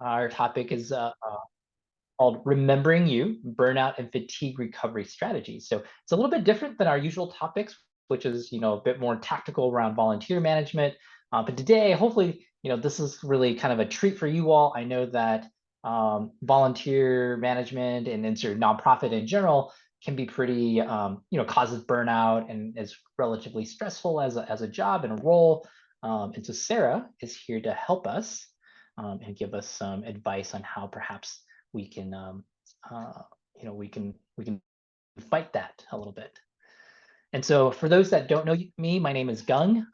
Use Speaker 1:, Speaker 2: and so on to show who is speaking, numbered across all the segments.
Speaker 1: our topic is called Remembering You, Burnout and Fatigue Recovery Strategies. So it's a little bit different than our usual topics, which is, a bit more tactical around volunteer management. But today, hopefully, this is really kind of a treat for you all. I know that volunteer management and sort of nonprofit in general can be pretty, causes burnout and is relatively stressful as a job and a role. And so Sarah is here to help us and give us some advice on how perhaps we can, we can fight that a little bit. And so for those that don't know me, my name is Gung.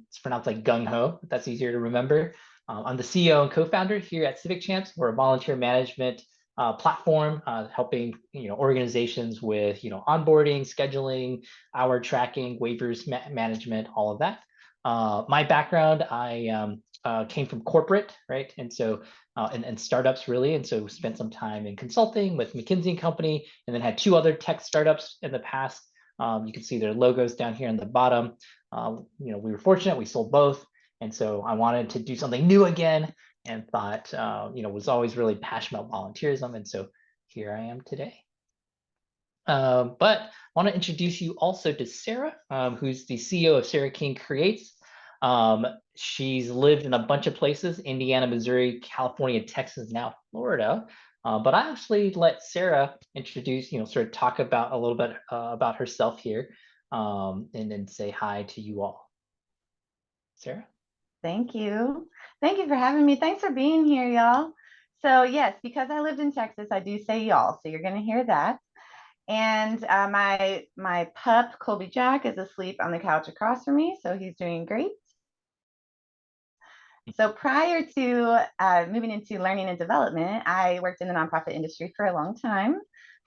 Speaker 1: It's pronounced like gung ho. That's easier to remember. I'm the CEO and co-founder here at Civic Champs. We're a volunteer management platform helping organizations with onboarding, scheduling, hour tracking, waivers management, all of that. My background, I came from corporate, right? And so and startups really, and so spent some time in consulting with McKinsey & Company, and then had 2 other tech startups in the past. You can see their logos down here on the bottom. We were fortunate, we sold both. And so I wanted to do something new again and thought, was always really passionate about volunteerism. And so here I am today. But I want to introduce you also to Sarah, who's the CEO of Sarah King Creates. She's lived in a bunch of places, Indiana, Missouri, California, Texas, now Florida. But I actually let Sarah introduce, sort of talk about a little bit about herself here and then say hi to you all. Sarah?
Speaker 2: Thank you. Thank you for having me. Thanks for being here, y'all. So yes, because I lived in Texas, I do say y'all, so you're going to hear that. And my pup, Colby Jack, is asleep on the couch across from me, so he's doing great. So prior to moving into learning and development, I worked in the nonprofit industry for a long time.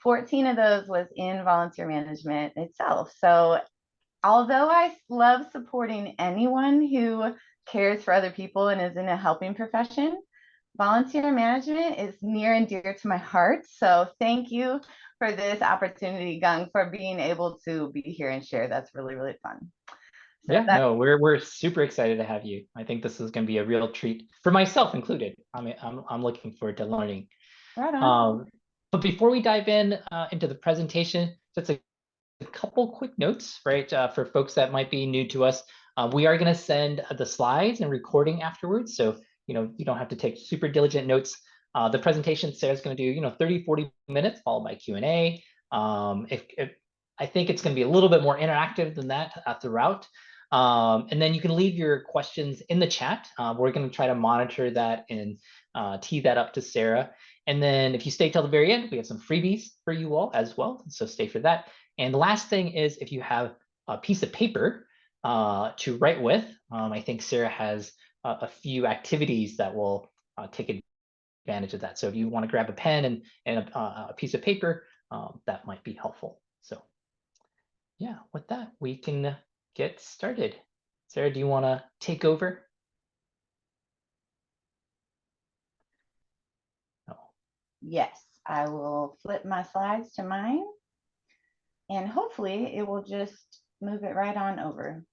Speaker 2: 14 of those was in volunteer management itself. So although I love supporting anyone who cares for other people and is in a helping profession, volunteer management is near and dear to my heart. So thank you for this opportunity, Gung, for being able to be here and share. That's really, really fun. So
Speaker 1: yeah, no, we're super excited to have you. I think this is going to be a real treat for myself included. I'm looking forward to learning.
Speaker 2: Right on.
Speaker 1: But before we dive in into the presentation, just a couple quick notes, right? For folks that might be new to us, we are going to send the slides and recording afterwards. So, you don't have to take super diligent notes. The presentation Sarah's going to do, 30, 40 minutes followed by Q&A. I think it's going to be a little bit more interactive than that throughout. And then you can leave your questions in the chat. We're going to try to monitor that and tee that up to Sarah. And then if you stay till the very end, we have some freebies for you all as well. So stay for that. And the last thing is if you have a piece of paper to write with, I think Sarah has a few activities that will take advantage of that. So if you want to grab a pen and a piece of paper, that might be helpful. So yeah, with that, we can get started. Sarah, do you want to take over?
Speaker 2: No. Yes, I will flip my slides to mine. And hopefully it will just move it right on over.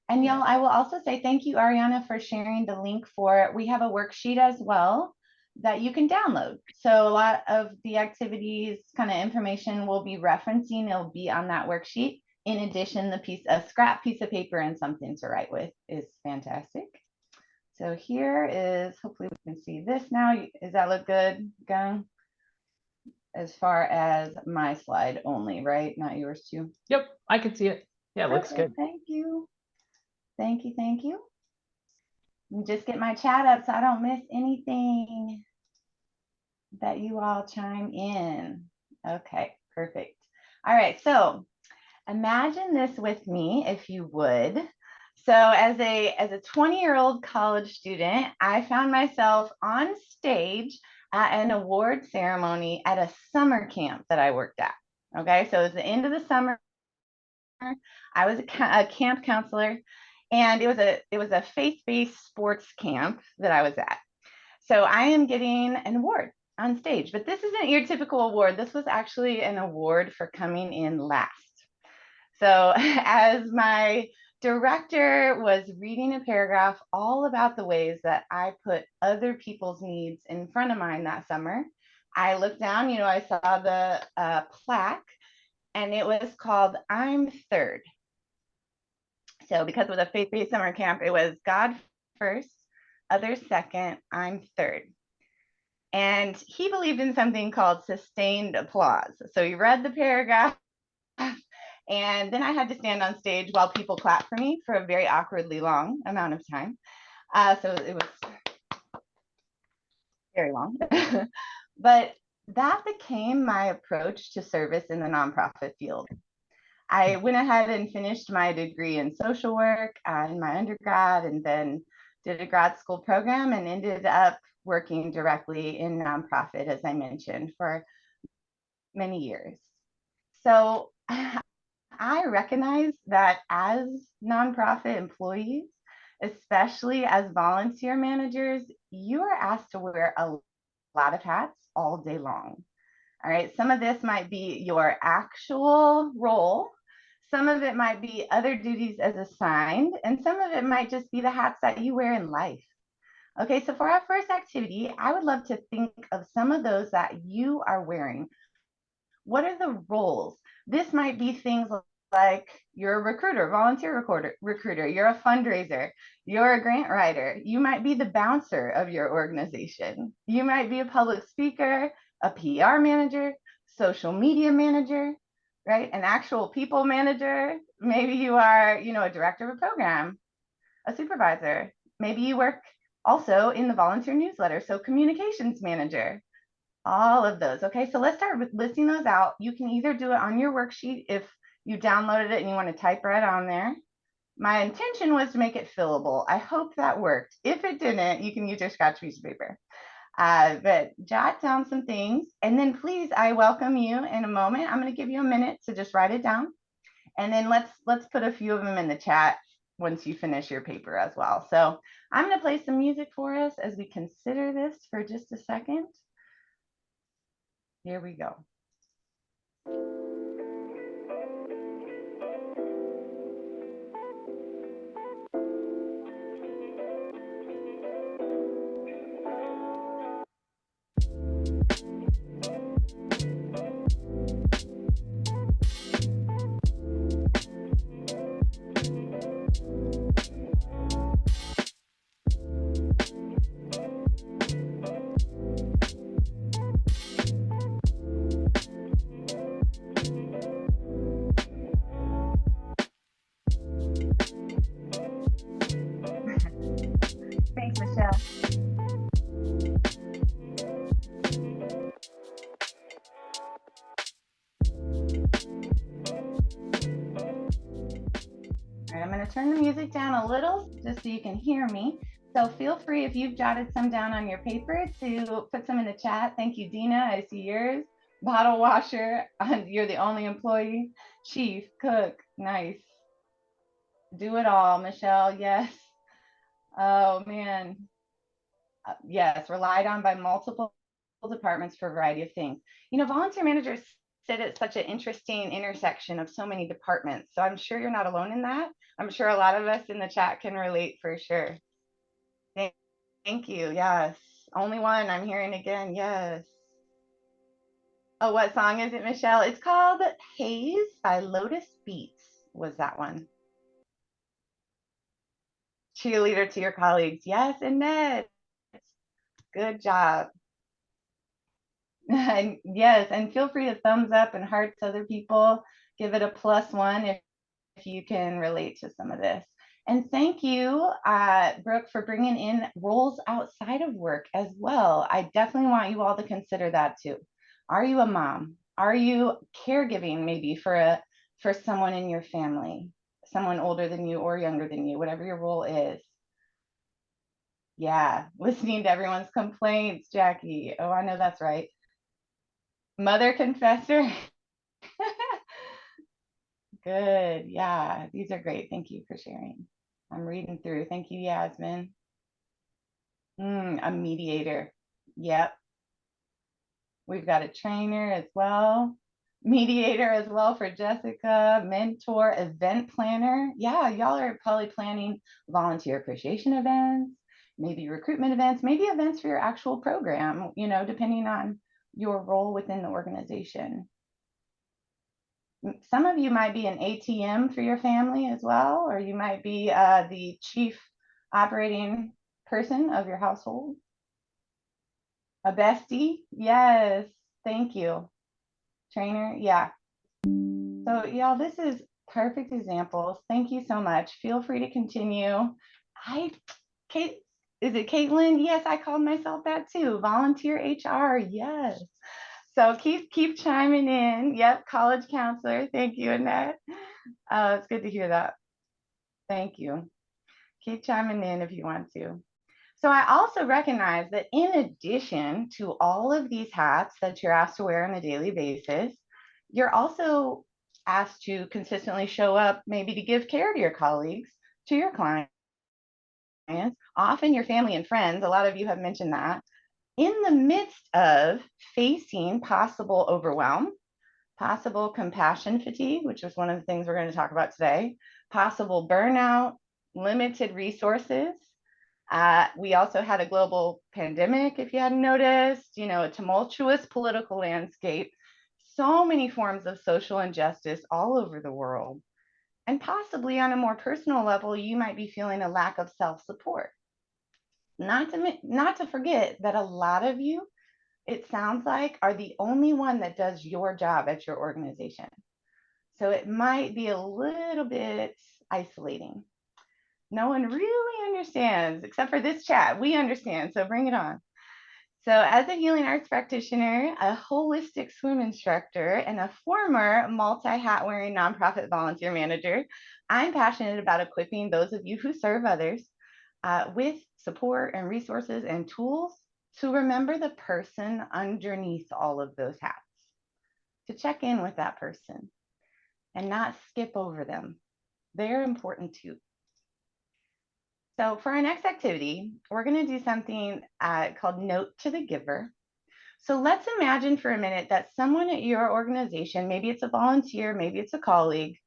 Speaker 2: And y'all, I will also say thank you, Ariana, for sharing the link we have a worksheet as well that you can download. So a lot of the activities kind of information we'll be referencing, it'll be on that worksheet. In addition, a scrap piece of paper and something to write with is fantastic. So here is, hopefully we can see this now. Does that look good, Gung? As far as my slide only, right? Not yours too?
Speaker 1: Yep, I can see it. Yeah, it looks good.
Speaker 2: Thank you. Thank you, thank you. Just get my chat up so I don't miss anything that you all chime in. Okay, perfect. All right, so imagine this with me if you would. So as a 20-year-old college student, I found myself on stage at an award ceremony at a summer camp that I worked at. Okay, so it was the end of the summer. I was a camp counselor, and it was a faith-based sports camp that I was at. So I am getting an award on stage, but this isn't your typical award. This was actually an award for coming in last. So as my director was reading a paragraph all about the ways that I put other people's needs in front of mine that summer. I looked down, I saw the plaque, and it was called I'm Third. So because of the faith-based summer camp, it was God first, others second, I'm third. And he believed in something called sustained applause. So he read the paragraph, and then I had to stand on stage while people clapped for me for a very awkwardly long amount of time. So it was very long. But that became my approach to service in the nonprofit field. I went ahead and finished my degree in social work in my undergrad, and then did a grad school program and ended up working directly in nonprofit, as I mentioned, for many years. So I recognize that as nonprofit employees, especially as volunteer managers, you are asked to wear a lot of hats all day long. All right, some of this might be your actual role. Some of it might be other duties as assigned, and some of it might just be the hats that you wear in life. Okay, so for our first activity, I would love to think of some of those that you are wearing. What are the roles? This might be things like you're a recruiter, volunteer recruiter, you're a fundraiser, you're a grant writer, you might be the bouncer of your organization, you might be a public speaker, a PR manager, social media manager, right? An actual people manager. Maybe you are, a director of a program, a supervisor. Maybe you work also in the volunteer newsletter, so communications manager. All of those. Okay, so let's start listing those out. You can either do it on your worksheet if you downloaded it and you want to type right on there. My intention was to make it fillable. I hope that worked. If it didn't, you can use your scratch piece of paper. But jot down some things, and then please, I welcome you in a moment. I'm going to give you a minute to just write it down, and then let's put a few of them in the chat once you finish your paper as well. So I'm going to play some music for us as we consider this for just a second. Here we go. Thanks, Michelle. All right, I'm going to turn the music down a little just so you can hear me. So feel free, if you've jotted some down on your paper, to put some in the chat. Thank you, Dina. I see yours. Bottle washer, you're the only employee. Chief, cook, nice. Do it all, Michelle, yes. Oh, man. Yes, relied on by multiple departments for a variety of things. Volunteer managers sit at such an interesting intersection of so many departments. So I'm sure you're not alone in that. I'm sure a lot of us in the chat can relate for sure. Thank you. Yes. Only one I'm hearing again. Yes. Oh, what song is it, Michelle? It's called Haze by Lotus Beats. Was that one? Cheerleader to your colleagues. Yes, Annette. Good job. And yes, and feel free to thumbs up and hearts other people. Give it a +1 if you can relate to some of this. And thank you, Brooke, for bringing in roles outside of work as well. I definitely want you all to consider that too. Are you a mom? Are you caregiving maybe for someone in your family, someone older than you or younger than you, whatever your role is? Yeah, listening to everyone's complaints, Jackie. Oh, I know that's right. Mother confessor. Good. Yeah, these are great. Thank you for sharing. I'm reading through. Thank you, Yasmin. A mediator. Yep. We've got a trainer as well. Mediator as well for Jessica, mentor, event planner. Yeah, y'all are probably planning volunteer appreciation events, maybe recruitment events, maybe events for your actual program, you know, depending on your role within the organization. Some of you might be an ATM for your family as well, or you might be the chief operating person of your household. A bestie, yes, thank you. Trainer, yeah. So y'all, this is perfect examples. Thank you so much. Feel free to continue. Kate, is it Caitlin? Yes, I called myself that too. Volunteer HR, yes. So keep chiming in. Yep, college counselor. Thank you, Annette. It's good to hear that. Thank you. Keep chiming in if you want to. So I also recognize that in addition to all of these hats that you're asked to wear on a daily basis, you're also asked to consistently show up, maybe to give care to your colleagues, to your clients, often your family and friends. A lot of you have mentioned that. In the midst of facing possible overwhelm, possible compassion fatigue, which is one of the things we're going to talk about today, possible burnout, limited resources. We also had a global pandemic, if you hadn't noticed, you know, a tumultuous political landscape, so many forms of social injustice all over the world. And possibly on a more personal level, you might be feeling a lack of self-support. Not to forget that a lot of you, it sounds like, are the only one that does your job at your organization. So it might be a little bit isolating. No one really understands, except for this chat. We understand, so bring it on. So as a healing arts practitioner, a holistic swim instructor, and a former multi-hat wearing nonprofit volunteer manager, I'm passionate about equipping those of you who serve others with support and resources and tools to remember the person underneath all of those hats, to check in with that person and not skip over them. They're important too. So for our next activity, we're going to do something called Note to the Giver. So let's imagine for a minute that someone at your organization, maybe it's a volunteer, maybe it's a colleague,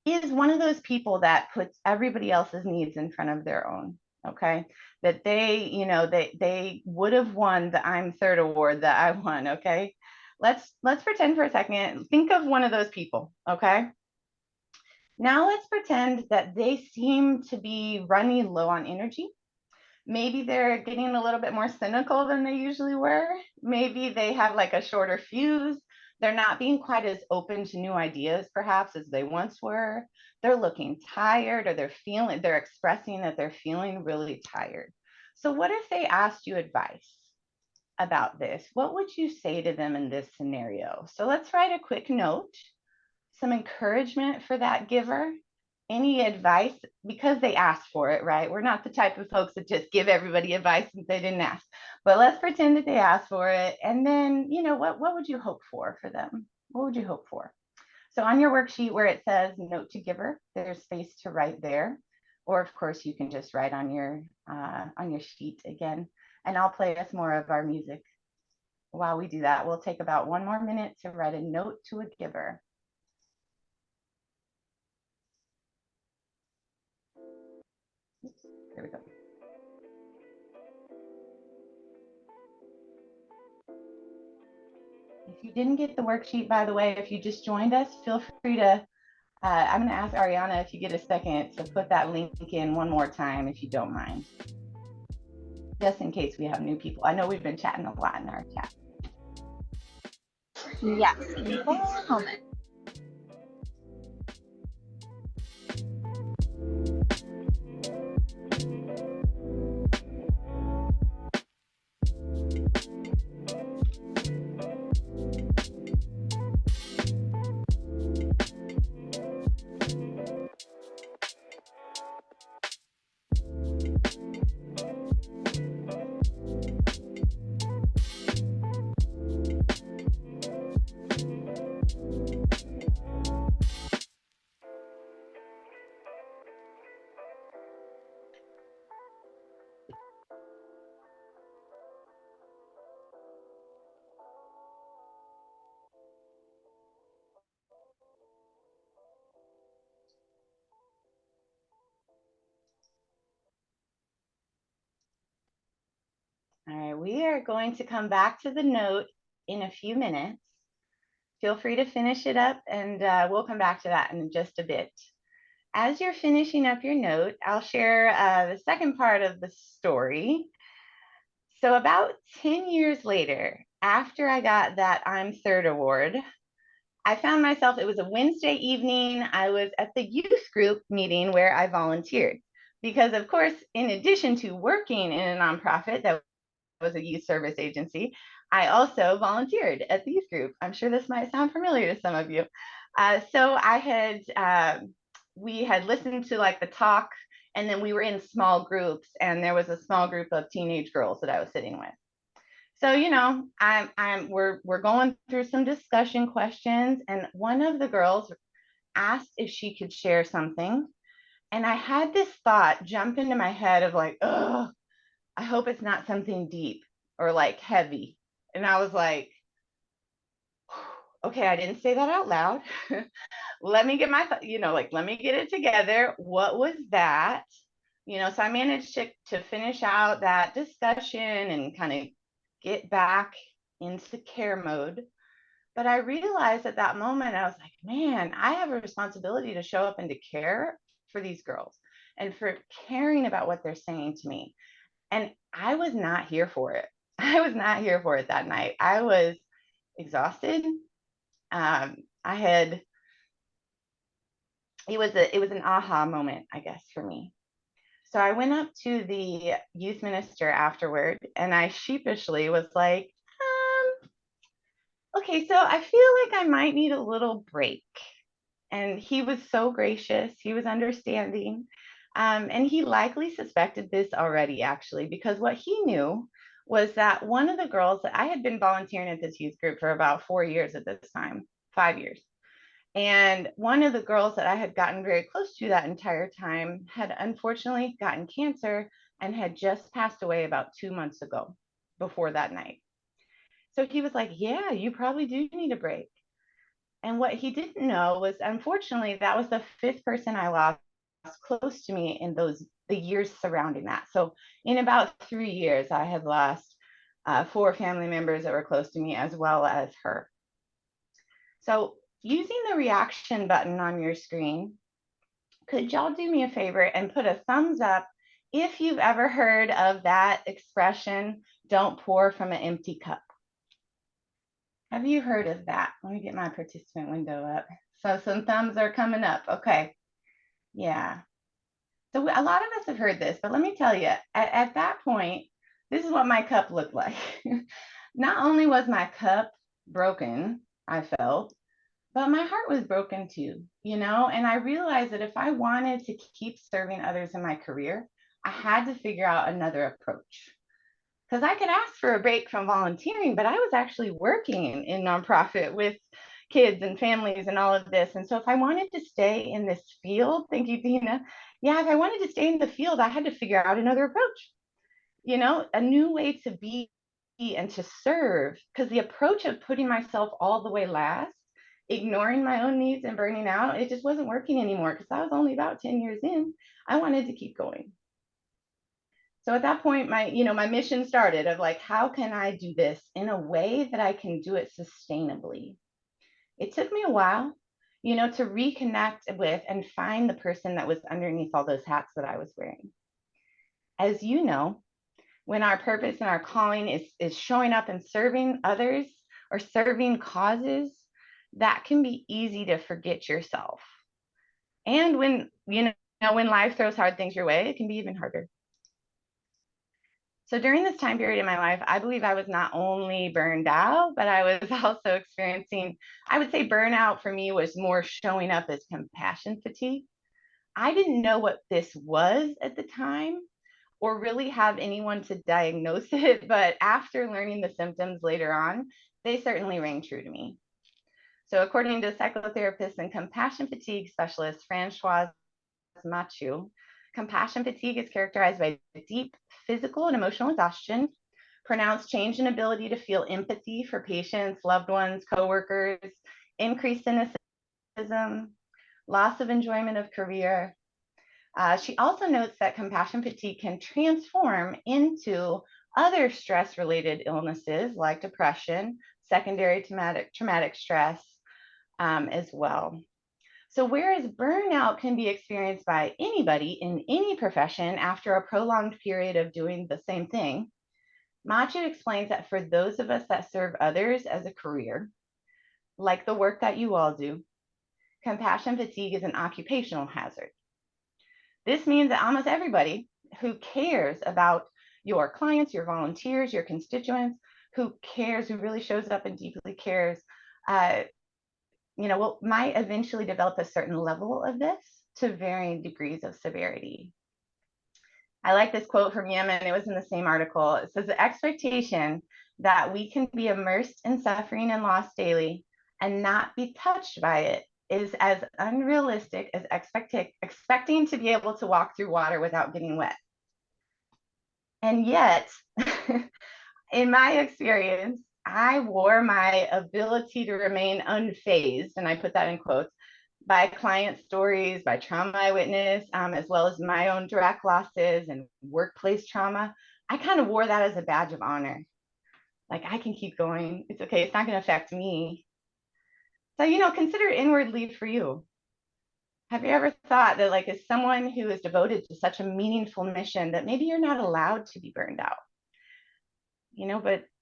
Speaker 2: is one of those people that puts everybody else's needs in front of their own. Okay, that they, you know, they would have won the I'm Third award that I won. Okay, let's pretend for a second. Think of one of those people. Okay. Now let's pretend that they seem to be running low on energy. Maybe they're getting a little bit more cynical than they usually were. Maybe they have like a shorter fuse. They're not being quite as open to new ideas, perhaps, as they once were. They're looking tired, or they're expressing that they're feeling really tired. So what if they asked you advice about this? What would you say to them in this scenario? So let's write a quick note, some encouragement for that giver, any advice, because they asked for it, right? We're not the type of folks that just give everybody advice since they didn't ask, but let's pretend that they asked for it. And then, you know, what would you hope for them? What would you hope for? So on your worksheet where it says Note to Giver, there's space to write there. Or of course, you can just write on your sheet again. And I'll play us more of our music while we do that. We'll take about 1 more minute to write a note to a giver. There we go. If you didn't get the worksheet, by the way, if you just joined us, feel free to, I'm going to ask Ariana if you get a second to put that link in one more time, if you don't mind. Just in case we have new people. I know we've been chatting a lot in our chat.
Speaker 3: Yes, give me 1 moment.
Speaker 2: we are going to come back to the note in a few minutes. Feel free to finish it up, and we'll come back to that in just a bit. As you're finishing up your note, I'll share the second part of the story. So about 10 years later, after I got that I'm Third award, I found myself, it was a Wednesday evening, I was at the youth group meeting where I volunteered. Because of course, in addition to working in a nonprofit that was a youth service agency, I also volunteered at the youth group. I'm sure this might sound familiar to some of you. So I had, we had listened to like the talk, and then we were in small groups, and there was a small group of teenage girls that I was sitting with. So, you know, we're going through some discussion questions, and one of the girls asked if she could share something. And I had this thought jump into my head of like, oh, I hope it's not something deep or like heavy. And I was like, okay, I didn't say that out loud. Let me get my, let me get it together. What was that? So I managed to finish out that discussion and kind of get back into care mode. But I realized at that moment, I was like, man, I have a responsibility to show up and to care for these girls and for caring about what they're saying to me. And I was not here for it. I was not here for it that night. I was exhausted. It was an aha moment, I guess, for me. So I went up to the youth minister afterward, and I sheepishly was like, okay, so I feel like I might need a little break. And he was so gracious. He was understanding. And he likely suspected this already, actually, because what he knew was that one of the girls that I had been volunteering at this youth group for about 4 years at this time, 5 years. And one of the girls that I had gotten very close to that entire time had unfortunately gotten cancer and had just passed away about 2 months ago before that night. So he was like, yeah, you probably do need a break. And what he didn't know was, unfortunately, that was the 5th person I lost close to me in the years surrounding that. So in about 3 years, I had lost 4 family members that were close to me, as well as her. So using the reaction button on your screen, could y'all do me a favor and put a thumbs up if you've ever heard of that expression, don't pour from an empty cup? Have you heard of that? Let me get my participant window up. So some thumbs are coming up. Okay. Yeah. So a lot of us have heard this, but let me tell you, at that point, this is what my cup looked like. Not only was my cup broken, I felt, but my heart was broken too, and I realized that if I wanted to keep serving others in my career, I had to figure out another approach. Because I could ask for a break from volunteering, but I was actually working in nonprofit with kids and families and all of this. And so if I wanted to stay in this field, thank you, Dina. Yeah, if I wanted to stay in the field, I had to figure out another approach, a new way to be and to serve. Because the approach of putting myself all the way last, ignoring my own needs and burning out, it just wasn't working anymore because I was only about 10 years in. I wanted to keep going. So at that point, my mission started of like, how can I do this in a way that I can do it sustainably? It took me a while, to reconnect with and find the person that was underneath all those hats that I was wearing. As you know, when our purpose and our calling is showing up and serving others or serving causes, that can be easy to forget yourself. And when life throws hard things your way, it can be even harder. So during this time period in my life, I believe I was not only burned out, but I was also experiencing, I would say burnout for me was more showing up as compassion fatigue. I didn't know what this was at the time or really have anyone to diagnose it, but after learning the symptoms later on, they certainly rang true to me. So according to psychotherapist and compassion fatigue specialist Francoise Machu, compassion fatigue is characterized by deep physical and emotional exhaustion, pronounced change in ability to feel empathy for patients, loved ones, coworkers, increased cynicism, loss of enjoyment of career. She also notes that compassion fatigue can transform into other stress-related illnesses like depression, secondary traumatic stress as well. So whereas burnout can be experienced by anybody in any profession after a prolonged period of doing the same thing, Machu explains that for those of us that serve others as a career, like the work that you all do, compassion fatigue is an occupational hazard. This means that almost everybody who cares about your clients, your volunteers, your constituents, who cares, who really shows up and deeply cares, might eventually develop a certain level of this to varying degrees of severity. I like this quote from Yemen. It was in the same article. It says, the expectation that we can be immersed in suffering and loss daily and not be touched by it is as unrealistic as expecting to be able to walk through water without getting wet. And yet, in my experience, I wore my ability to remain unfazed, and I put that in quotes, by client stories, by trauma I witnessed, as well as my own direct losses and workplace trauma. I kind of wore that as a badge of honor. Like, I can keep going. It's okay. It's not going to affect me. So, consider inwardly for you. Have you ever thought that, like, as someone who is devoted to such a meaningful mission, that maybe you're not allowed to be burned out?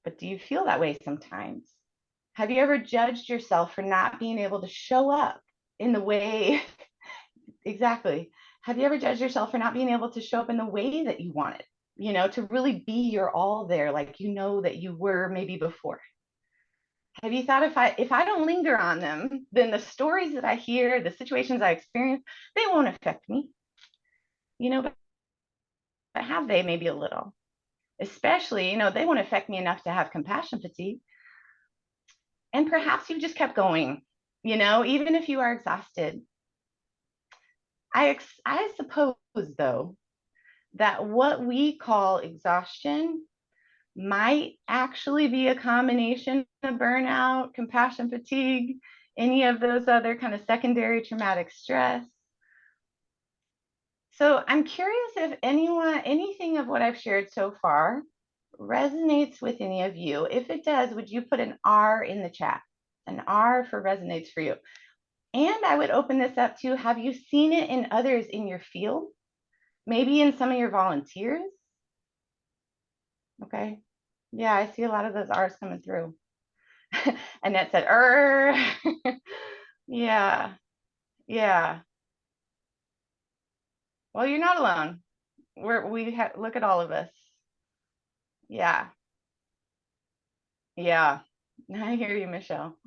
Speaker 2: But do you feel that way sometimes? Have you ever judged yourself for not being able to show up in the way? Exactly. Have you ever judged yourself for not being able to show up in the way that you wanted, to really be your all there, like that you were maybe before? Have you thought if I don't linger on them, then the stories that I hear, the situations I experience, they won't affect me? But have they? Maybe a little. Especially, they won't affect me enough to have compassion fatigue. And perhaps you just kept going, even if you are exhausted. I suppose, though, that what we call exhaustion might actually be a combination of burnout, compassion fatigue, any of those other kind of secondary traumatic stress. So I'm curious if anything of what I've shared so far resonates with any of you. If it does, would you put an R in the chat? An R for resonates for you. And I would open this up to, have you seen it in others in your field? Maybe in some of your volunteers? Okay. Yeah, I see a lot of those R's coming through. Annette said, yeah, yeah. Well, you're not alone. Look at all of us. Yeah. Yeah. I hear you, Michelle.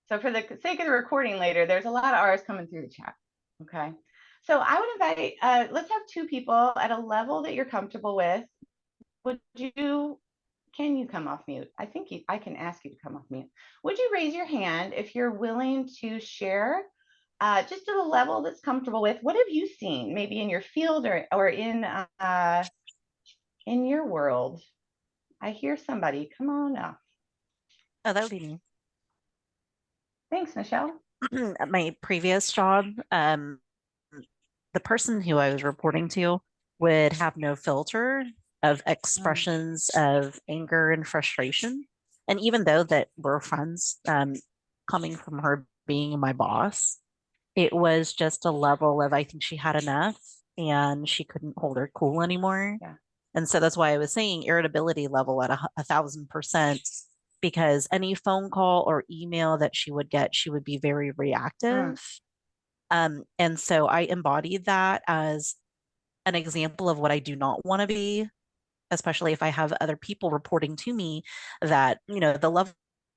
Speaker 2: So for the sake of the recording later, there's a lot of R's coming through the chat. Okay. So I would invite, let's have two people at a level that you're comfortable with. Can you come off mute? I think I can ask you to come off mute. Would you raise your hand if you're willing to share just at a level that's comfortable with? What have you seen maybe in your field or in your world? I hear somebody. Come on up.
Speaker 4: Oh, that would be me.
Speaker 2: Thanks, Michelle.
Speaker 4: At my previous job, the person who I was reporting to would have no filter of expressions of anger and frustration. And even though that we're friends, coming from her being my boss, it was just a level of, I think she had enough and she couldn't hold her cool anymore.
Speaker 2: Yeah.
Speaker 4: And so that's why I was saying irritability level at 1,000%, because any phone call or email that she would get, she would be very reactive. And so I embodied that as an example of what I do not want to be, especially if I have other people reporting to me that, the level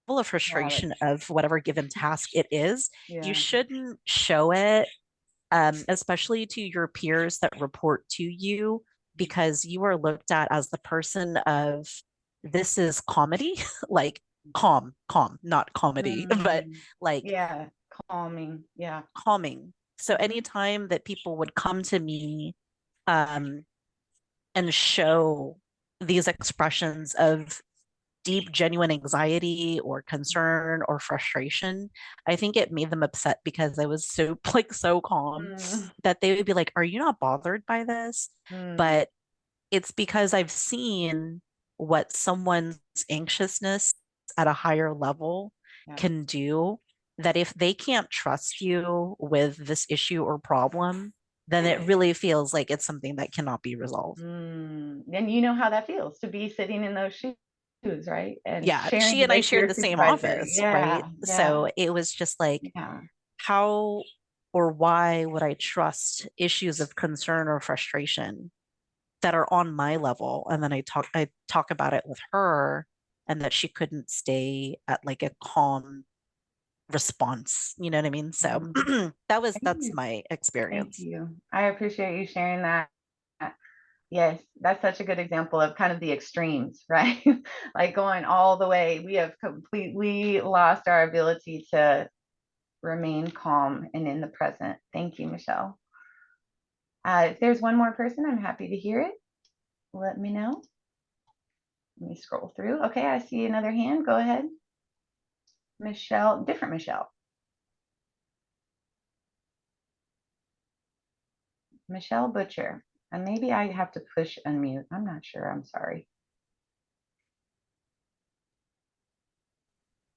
Speaker 4: of frustration of whatever given task it is, you shouldn't show it, especially to your peers that report to you, because you are looked at as the person of, this is comedy, like calm, not comedy, but like
Speaker 2: calming. Yeah.
Speaker 4: Calming. So anytime that people would come to me and show these expressions of deep, genuine anxiety or concern or frustration, I think it made them upset because I was so like so calm
Speaker 2: Mm,
Speaker 4: that they would be like, "Are you not bothered by this?"
Speaker 2: mm,
Speaker 4: But it's because I've seen what someone's anxiousness at a higher level
Speaker 2: yeah.
Speaker 4: can do, that if they can't trust you with this issue or problem, then it really feels like it's something that cannot be resolved.
Speaker 2: And you know how that feels to be sitting in those shoes, right? And
Speaker 4: Yeah,
Speaker 2: sharing
Speaker 4: she and I
Speaker 2: with
Speaker 4: shared
Speaker 2: your
Speaker 4: the same
Speaker 2: supervisor.
Speaker 4: office, right?
Speaker 2: Yeah, yeah,
Speaker 4: So it was just like,
Speaker 2: yeah.
Speaker 4: how or why would I trust issues of concern or frustration that are on my level? And then I talk about it with her, and that she couldn't stay at like a calm response. You know what I mean? So
Speaker 2: Mm. Thank
Speaker 4: that's
Speaker 2: you.
Speaker 4: my
Speaker 2: Thank
Speaker 4: experience.
Speaker 2: you. I appreciate you sharing that. Yes, that's such a good example of kind of the extremes, right? Like going all the way. We have completely lost our ability to remain calm and in the present. Thank you, Michelle. If there's one more person, I'm happy to hear it. Let me know. Let me scroll through. Okay, I see another hand. Go ahead. Michelle, different Michelle. Michelle Butcher. And maybe I have to push unmute. I'm not sure. I'm sorry.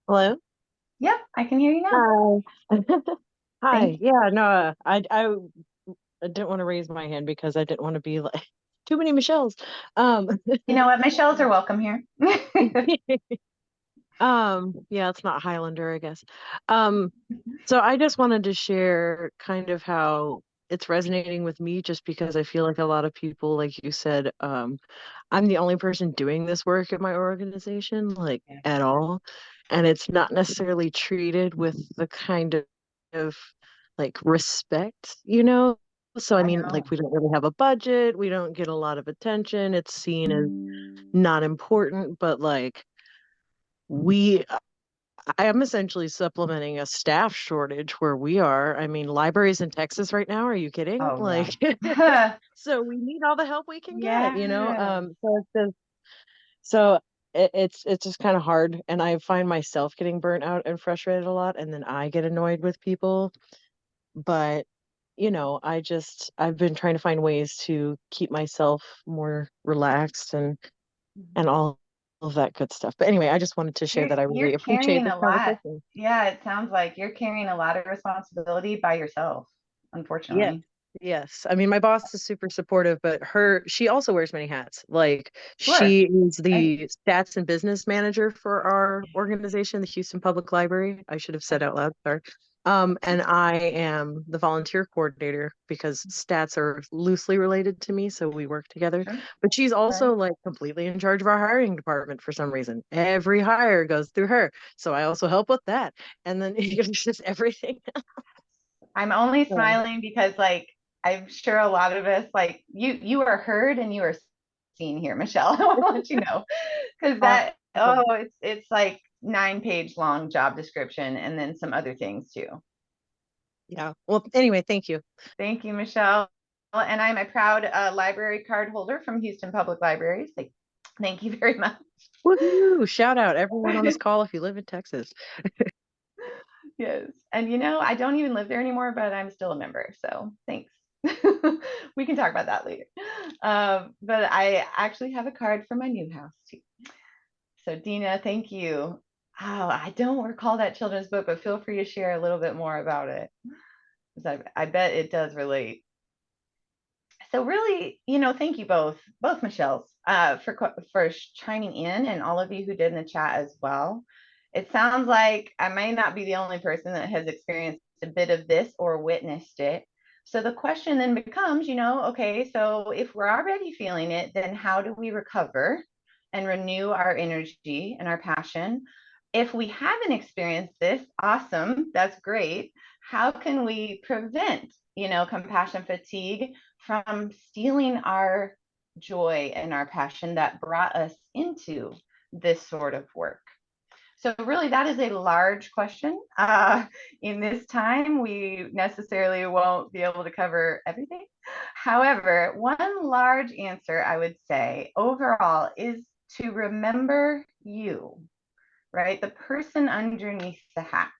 Speaker 5: Hello?
Speaker 2: Yep, I can hear you now.
Speaker 5: Hi. Hi.
Speaker 2: Thank
Speaker 5: Yeah, no, I didn't want to raise my hand because I didn't want to be like too many Michelles.
Speaker 2: you. Know what? Michelle's are welcome here.
Speaker 5: Yeah, it's not Highlander, I guess. So I just wanted to share kind of how it's resonating with me just because I feel like a lot of people, like you said, I'm the only person doing this work at my organization, like at all. And it's not necessarily treated with the kind of like respect, you know? So I
Speaker 2: I
Speaker 5: mean,
Speaker 2: know.
Speaker 5: like we don't really have a budget, we don't get a lot of attention. It's seen as not important, but like we I am essentially supplementing a staff shortage where we are. I mean, libraries in Texas right now, are you kidding?
Speaker 2: Oh
Speaker 5: Like,
Speaker 2: yeah.
Speaker 5: so we need all the help we can get, you know?
Speaker 2: Yeah.
Speaker 5: So it's just, so it's just kind of hard. And I find myself getting burnt out and frustrated a lot, and then I get annoyed with people. But, you know, I've been trying to find ways to keep myself more relaxed and all of that good stuff. But anyway, I just wanted to share that I
Speaker 2: You're
Speaker 5: really appreciate
Speaker 2: carrying
Speaker 5: this
Speaker 2: a lot.
Speaker 5: conversation.
Speaker 2: Yeah, it sounds like you're carrying a lot of responsibility by yourself,
Speaker 5: Yes.
Speaker 2: unfortunately.
Speaker 5: Yes. I mean, my boss is super supportive, but she also wears many hats. Like
Speaker 2: Sure.
Speaker 5: she is
Speaker 2: Right.
Speaker 5: the stats and business manager for our organization, the Houston Public Library. I should have said out loud, sorry. And I am the volunteer coordinator because stats are loosely related to me, so we work together.
Speaker 2: Sure.
Speaker 5: But she's
Speaker 2: Right.
Speaker 5: also like completely in charge of our hiring department for some reason. Every hire goes through her. So I also help with that. And then it's just everything.
Speaker 2: I'm only smiling because like I'm sure a lot of us like you are heard and you are seen here, Michelle. I want to let you know. Because that
Speaker 5: Awesome.
Speaker 2: it's like 9-page long job description and then some other things too.
Speaker 5: Yeah. Well, anyway, thank you.
Speaker 2: Thank you, Michelle. And I'm a proud library card holder from Houston Public Libraries. Thank you very much.
Speaker 5: Woohoo! Shout out everyone on this call if you live in Texas.
Speaker 2: Yes. And I don't even live there anymore, but I'm still a member. So thanks. We can talk about that later. But I actually have a card for my new house too. So Dina, thank you. Oh, I don't recall that children's book, but feel free to share a little bit more about it. Because I bet it does relate. So really, thank you both Michelle's, for chiming in, and all of you who did in the chat as well. It sounds like I may not be the only person that has experienced a bit of this or witnessed it. So the question then becomes, okay, so if we're already feeling it, then how do we recover and renew our energy and our passion? If we haven't experienced this, awesome, that's great. How can we prevent, compassion fatigue from stealing our joy and our passion that brought us into this sort of work? So really, that is a large question. In this time, we necessarily won't be able to cover everything. However, one large answer I would say overall is to remember you, right? The person underneath the hats.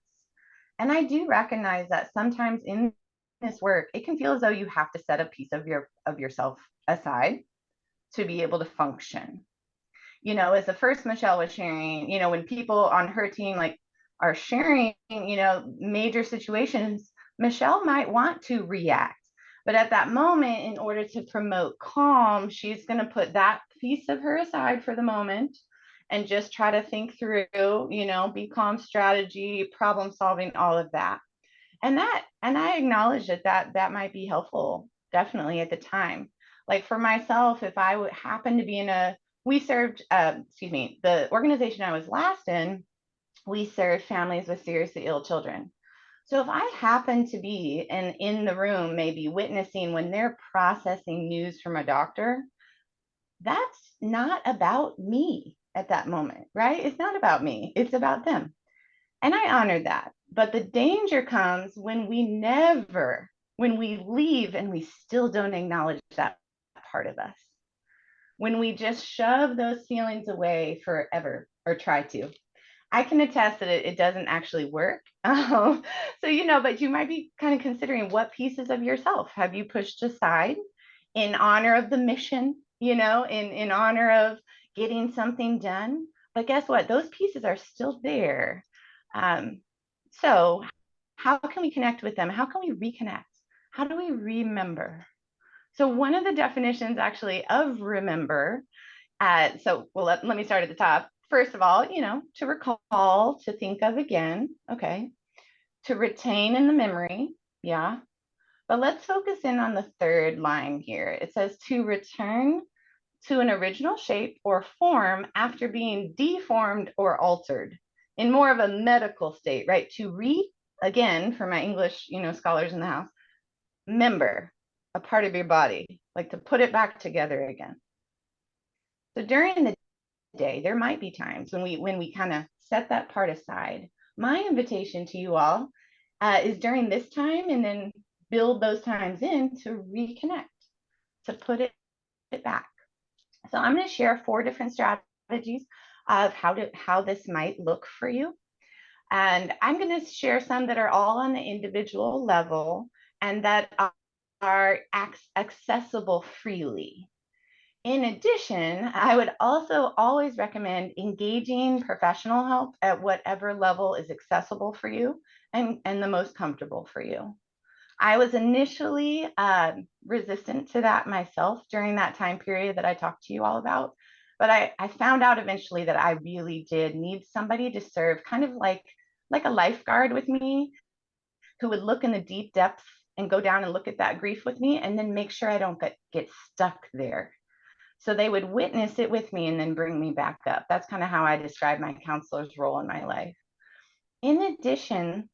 Speaker 2: And I do recognize that sometimes in this work, it can feel as though you have to set a piece of yourself aside to be able to function. You know, as the first Michelle was sharing, you know, when people on her team like are sharing, you know, major situations, Michelle might want to react. But at that moment, in order to promote calm, she's going to put that piece of her aside for the moment and just try to think through, you know, be calm strategy, problem solving, all of that. And I acknowledge that might be helpful, definitely at the time. Like for myself, if I would happen to be in we served, the organization I was last in, we served families with seriously ill children. So if I happen to be in the room, maybe witnessing when they're processing news from a doctor, that's not about me at that moment, right? It's not about me, it's about them. And I honor that. But the danger comes when we leave and we still don't acknowledge that part of us. When we just shove those feelings away forever or try to. I can attest that it doesn't actually work. So, you know, but you might be kind of considering what pieces of yourself have you pushed aside in honor of the mission, you know, in honor of getting something done. But guess what? Those pieces are still there. So how can we connect with them? How can we reconnect? How do we remember? So one of the definitions actually of remember, let me start at the top. First of all, you know, to recall, to think of again, okay. To retain in the memory, yeah. But let's focus in on the third line here. It says to return to an original shape or form after being deformed or altered in more of a medical state, right? Again, for my English, you know, scholars in the house, member, a part of your body, like to put it back together again. So during the day, there might be times when we kind of set that part aside. My invitation to you all is during this time, and then build those times in to reconnect, to put it back. So I'm going to share 4 different strategies of how this might look for you. And I'm going to share some that are all on the individual level and that are accessible freely. In addition, I would also always recommend engaging professional help at whatever level is accessible for you and the most comfortable for you. I was initially resistant to that myself during that time period that I talked to you all about. But I found out eventually that I really did need somebody to serve kind of like a lifeguard with me, who would look in the deep depths and go down and look at that grief with me and then make sure I don't get stuck there. So they would witness it with me and then bring me back up. That's kind of how I describe my counselor's role in my life. In addition,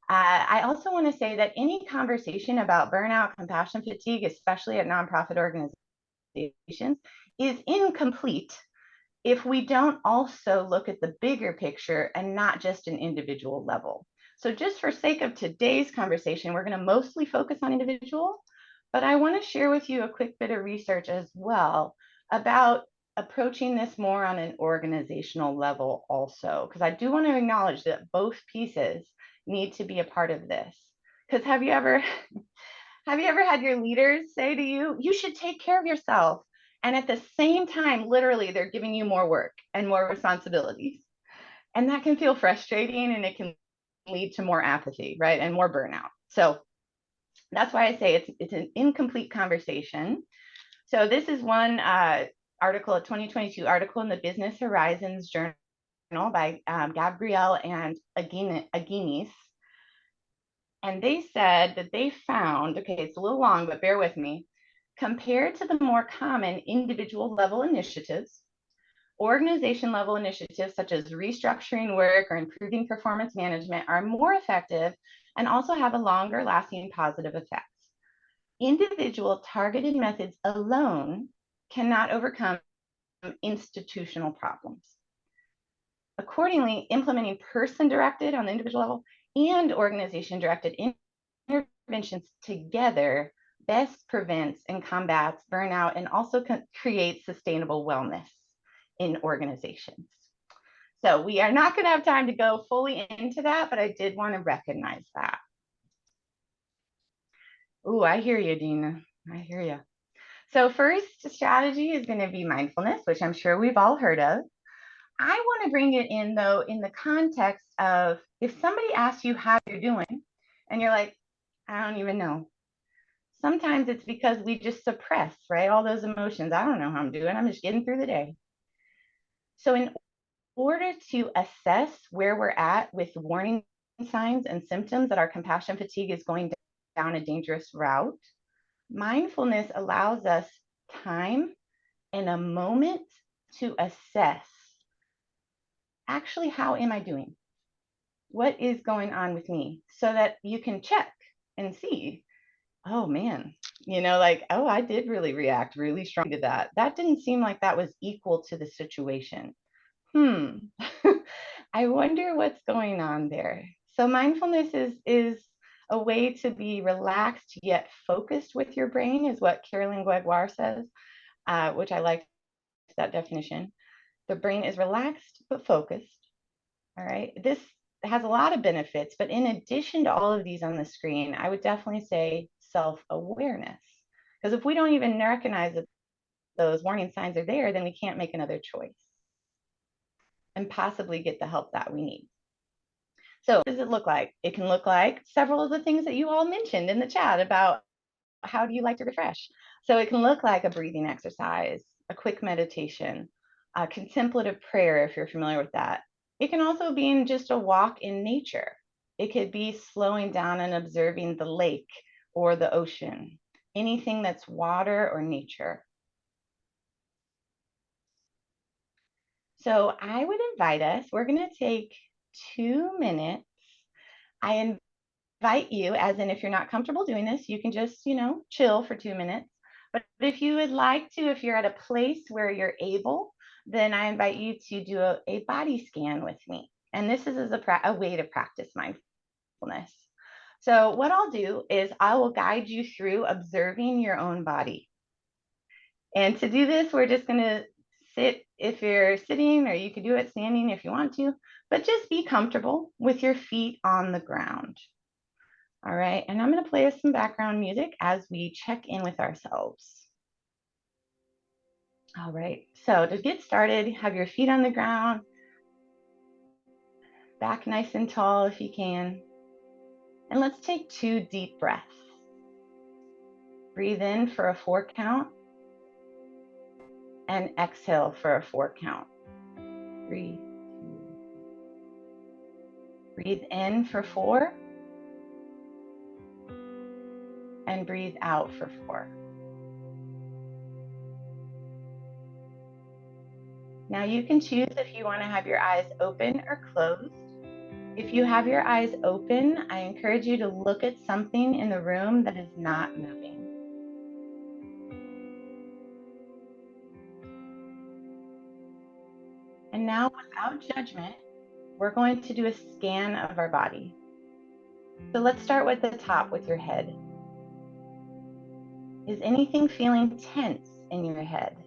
Speaker 2: I also want to say that any conversation about burnout, compassion fatigue, especially at nonprofit organizations, is incomplete if we don't also look at the bigger picture and not just an individual level. So just for sake of today's conversation, we're going to mostly focus on individual, but I want to share with you a quick bit of research as well about approaching this more on an organizational level also, because I do want to acknowledge that both pieces need to be a part of this. Because have you ever had your leaders say to you, you should take care of yourself? And at the same time, literally, they're giving you more work and more responsibilities. And that can feel frustrating, and it can lead to more apathy, right? And more burnout. So that's why I say it's an incomplete conversation. So this is one article, a 2022 article in the Business Horizons Journal by Gabrielle and Aguinis. And they said that they found, okay, it's a little long, but bear with me, compared to the more common individual level initiatives, organization level initiatives such as restructuring work or improving performance management are more effective and also have a longer lasting positive effects. Individual targeted methods alone cannot overcome institutional problems. Accordingly, implementing person-directed on the individual level and organization-directed interventions together best prevents and combats burnout and also creates sustainable wellness in organizations. So we are not going to have time to go fully into that, but I did want to recognize that. Ooh, I hear you, Dina. I hear you. So first strategy is going to be mindfulness, which I'm sure we've all heard of. I want to bring it in, though, in the context of if somebody asks you how you're doing and you're like, I don't even know. Sometimes it's because we just suppress, right? All those emotions. I don't know how I'm doing. I'm just getting through the day. So in order to assess where we're at with warning signs and symptoms that our compassion fatigue is going down a dangerous route, mindfulness allows us time and a moment to assess, actually, how am I doing? What is going on with me? So that you can check and see, oh man, like, oh, I did really react really strong to that. That didn't seem like that was equal to the situation. I wonder what's going on there. So mindfulness is a way to be relaxed yet focused with your brain, is what Carolyn Gregoire says, which I like that definition. The brain is relaxed but focused. All right. This has a lot of benefits, but in addition to all of these on the screen, I would definitely say self-awareness. Because if we don't even recognize that those warning signs are there, then we can't make another choice and possibly get the help that we need. So what does it look like? It can look like several of the things that you all mentioned in the chat about how do you like to refresh. So it can look like a breathing exercise, a quick meditation, a contemplative prayer, if you're familiar with that. It can also be in just a walk in nature. It could be slowing down and observing the lake or the ocean, anything that's water or nature. So I would invite us, we're going to take 2 minutes. I invite you, as in if you're not comfortable doing this, you can just, chill for 2 minutes. But if you would like to, if you're at a place where you're able, then I invite you to do a body scan with me. And this is a way to practice mindfulness. So what I'll do is I will guide you through observing your own body. And to do this, we're just going to sit if you're sitting, or you can do it standing if you want to, but just be comfortable with your feet on the ground. All right, and I'm going to play us some background music as we check in with ourselves. All right, so to get started, have your feet on the ground, back nice and tall if you can. And let's take 2 deep breaths. Breathe in for a 4 count and exhale for a 4 count. 3, 2. Breathe in for 4 and breathe out for 4. Now you can choose if you want to have your eyes open or closed. If you have your eyes open, I encourage you to look at something in the room that is not moving. And now, without judgment, we're going to do a scan of our body. So let's start with the top, with your head. Is anything feeling tense in your head?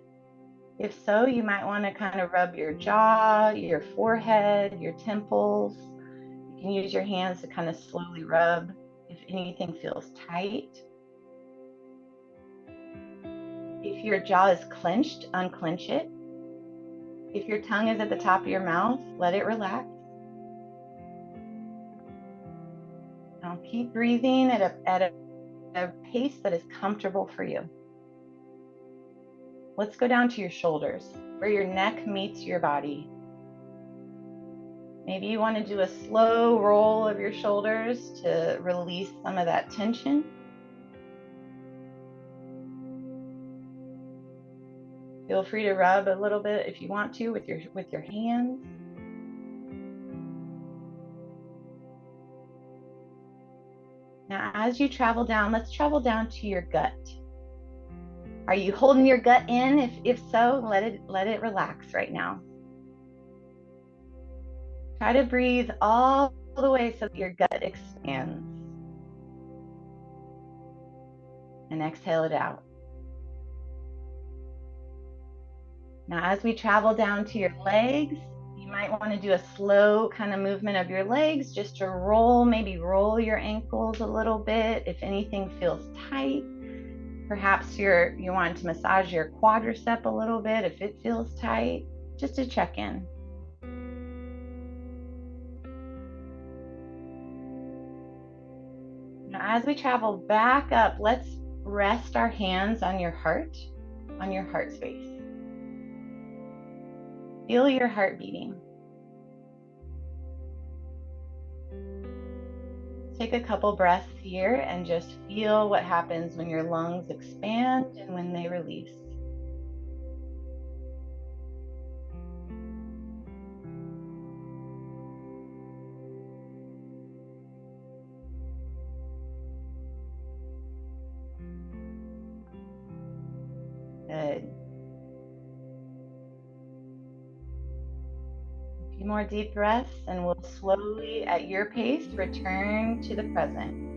Speaker 2: If so, you might want to kind of rub your jaw, your forehead, your temples. You can use your hands to kind of slowly rub if anything feels tight. If your jaw is clenched, unclench it. If your tongue is at the top of your mouth, let it relax. Now keep breathing at a pace that is comfortable for you. Let's go down to your shoulders, where your neck meets your body. Maybe you want to do a slow roll of your shoulders to release some of that tension. Feel free to rub a little bit if you want to with your hands. Now, as you travel down, let's travel down to your gut. Are you holding your gut in? If so, let it relax right now. Try to breathe all the way so that your gut expands. And exhale it out. Now, as we travel down to your legs, you might want to do a slow kind of movement of your legs just to roll, maybe roll your ankles a little bit if anything feels tight. Perhaps you want to massage your quadricep a little bit if it feels tight, just to check in. Now, as we travel back up, let's rest our hands on your heart space. Feel your heart beating. Take a couple breaths here and just feel what happens when your lungs expand and when they release. Good. A few more deep breaths and we'll slowly, at your pace, return to the present.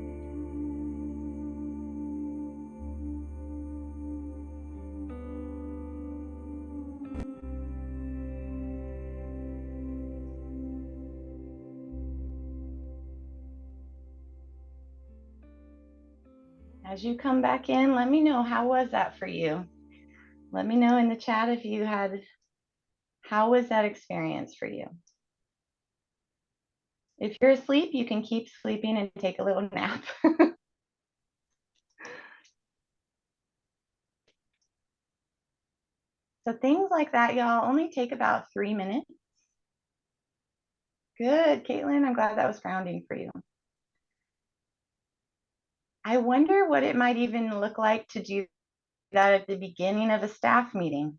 Speaker 2: As you come back in, let me know, how was that for you? Let me know in the chat if you had, how was that experience for you? If you're asleep, you can keep sleeping and take a little nap. So things like that, y'all, only take about 3 minutes. Good, Caitlin, I'm glad that was grounding for you. I wonder what it might even look like to do that at the beginning of a staff meeting.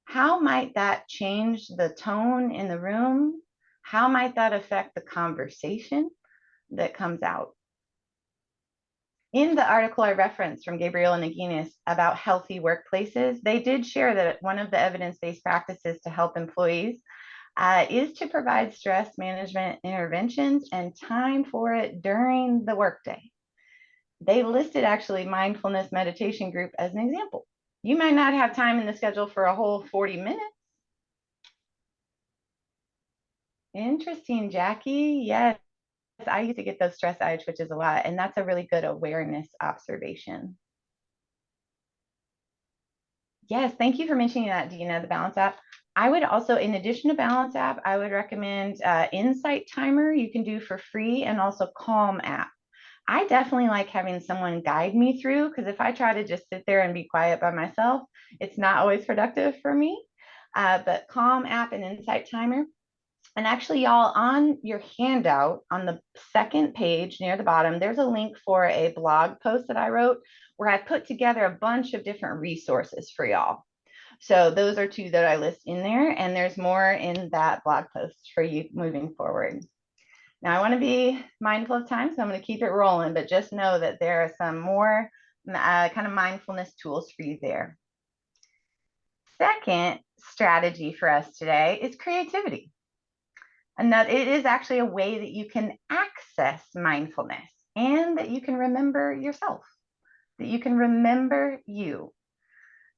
Speaker 2: How might that change the tone in the room? How might that affect the conversation that comes out? In the article I referenced from Gabriel and Naginis about healthy workplaces, they did share that one of the evidence-based practices to help employees is to provide stress management interventions and time for it during the workday. They listed actually mindfulness meditation group as an example. You might not have time in the schedule for a whole 40 minutes. Interesting, Jackie. Yes, I used to get those stress eye twitches a lot, and that's a really good awareness observation. Yes, thank you for mentioning that, Dina, the Balance app. I would also, in addition to Balance app, I would recommend Insight Timer you can do for free, and also Calm app. I definitely like having someone guide me through, because if I try to just sit there and be quiet by myself, it's not always productive for me. But Calm app and Insight Timer. And actually, y'all, on your handout on the second page near the bottom, there's a link for a blog post that I wrote where I put together a bunch of different resources for y'all. So those are 2 that I list in there, and there's more in that blog post for you moving forward. Now, I want to be mindful of time, so I'm going to keep it rolling, but just know that there are some more kind of mindfulness tools for you there. Second strategy for us today is creativity. And that it is actually a way that you can access mindfulness and that you can remember yourself, that you can remember you.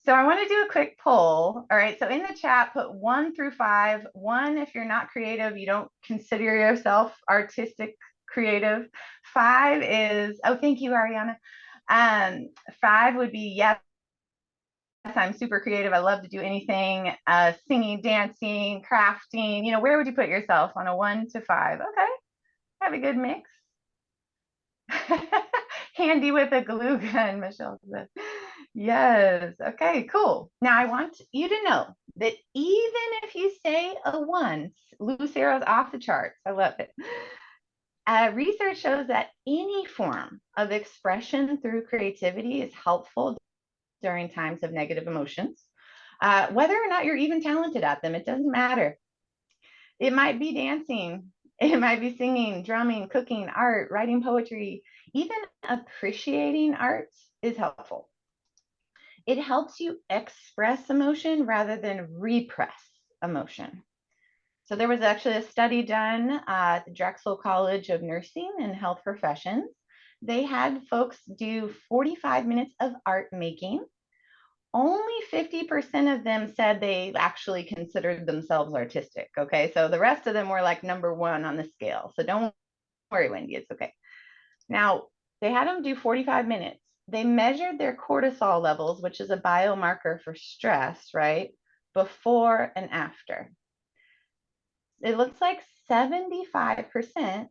Speaker 2: So I want to do a quick poll. All right, so in the chat, put 1 through 5. 1, if you're not creative, you don't consider yourself artistic creative. 5 is, oh, thank you, Ariana. 5 would be, yes, I'm super creative. I love to do anything, singing, dancing, crafting. You know, where would you put yourself on a 1 to 5? Okay, have a good mix. Handy with a glue gun, Michelle said. Yes, okay, cool. Now I want you to know that even if you say a 1, Lucero's off the charts. I love it. Research shows that any form of expression through creativity is helpful during times of negative emotions. Whether or not you're even talented at them, it doesn't matter. It might be dancing, it might be singing, drumming, cooking, art, writing poetry. Even appreciating art is helpful. It helps you express emotion rather than repress emotion. So there was actually a study done at the Drexel College of Nursing and Health Professions. They had folks do 45 minutes of art making only 50% of them said they actually considered themselves artistic. Okay, so the rest of them were like number one on the scale. So don't worry, Wendy, it's okay. Now, they had them do 45 minutes. They measured their cortisol levels, which is a biomarker for stress, right? Before and after. It looks like 75%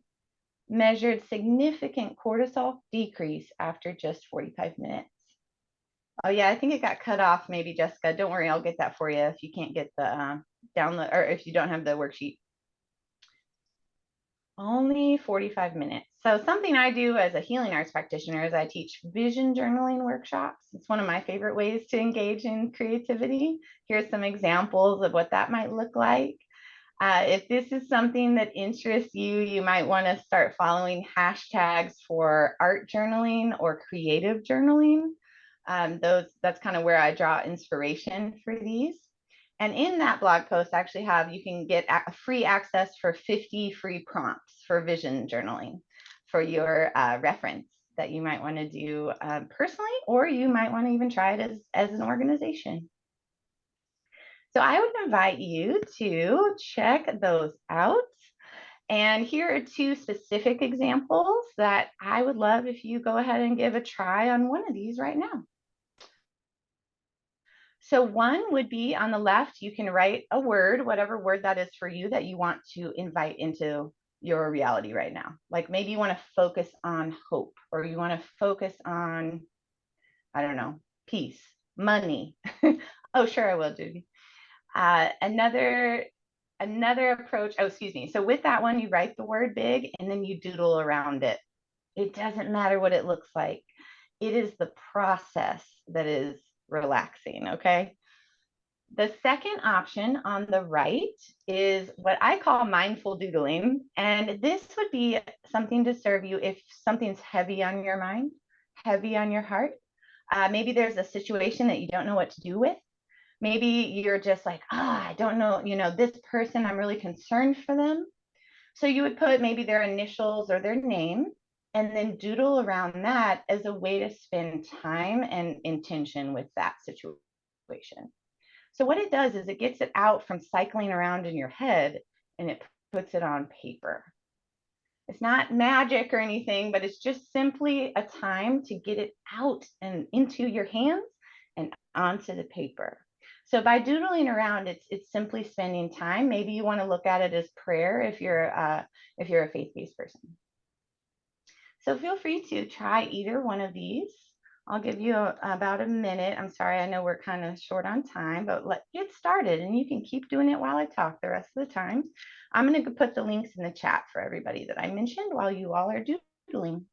Speaker 2: measured significant cortisol decrease after just 45 minutes. Oh yeah, I think it got cut off maybe, Jessica. Don't worry, I'll get that for you if you can't get the download, or if you don't have the worksheet. Only 45 minutes. So something I do as a healing arts practitioner is I teach vision journaling workshops. It's one of my favorite ways to engage in creativity. Here's some examples of what that might look like. If this is something that interests you, you might want to start following hashtags for art journaling or creative journaling. That's kind of where I draw inspiration for these. And in that blog post, I actually have, you can get free access for 50 free prompts for vision journaling for your reference that you might want to do personally, or you might want to even try it as an organization. So I would invite you to check those out. And here are two specific examples that I would love if you go ahead and give a try on one of these right now. So one would be on the left, you can write a word, whatever word that is for you that you want to invite into your reality right now. Like maybe you want to focus on hope, or you want to focus on, I don't know, peace, money. Oh, sure, I will, Judy. Another approach, oh, excuse me. So with that one, you write the word big and then you doodle around it. It doesn't matter what it looks like. It is the process that is relaxing, okay? The second option on the right is what I call mindful doodling. And this would be something to serve you if something's heavy on your mind, heavy on your heart. Maybe there's a situation that you don't know what to do with. Maybe you're just like, I don't know, this person, I'm really concerned for them. So you would put maybe their initials or their name and then doodle around that as a way to spend time and intention with that situation. So what it does is it gets it out from cycling around in your head and it puts it on paper. It's not magic or anything, but it's just simply a time to get it out and into your hands and onto the paper. So by doodling around, it's simply spending time. Maybe you want to look at it as prayer if you're a faith-based person. So feel free to try either one of these. I'll give you about a minute. I'm sorry, I know we're kind of short on time, but let's get started and you can keep doing it while I talk the rest of the time. I'm going to put the links in the chat for everybody that I mentioned while you all are doodling.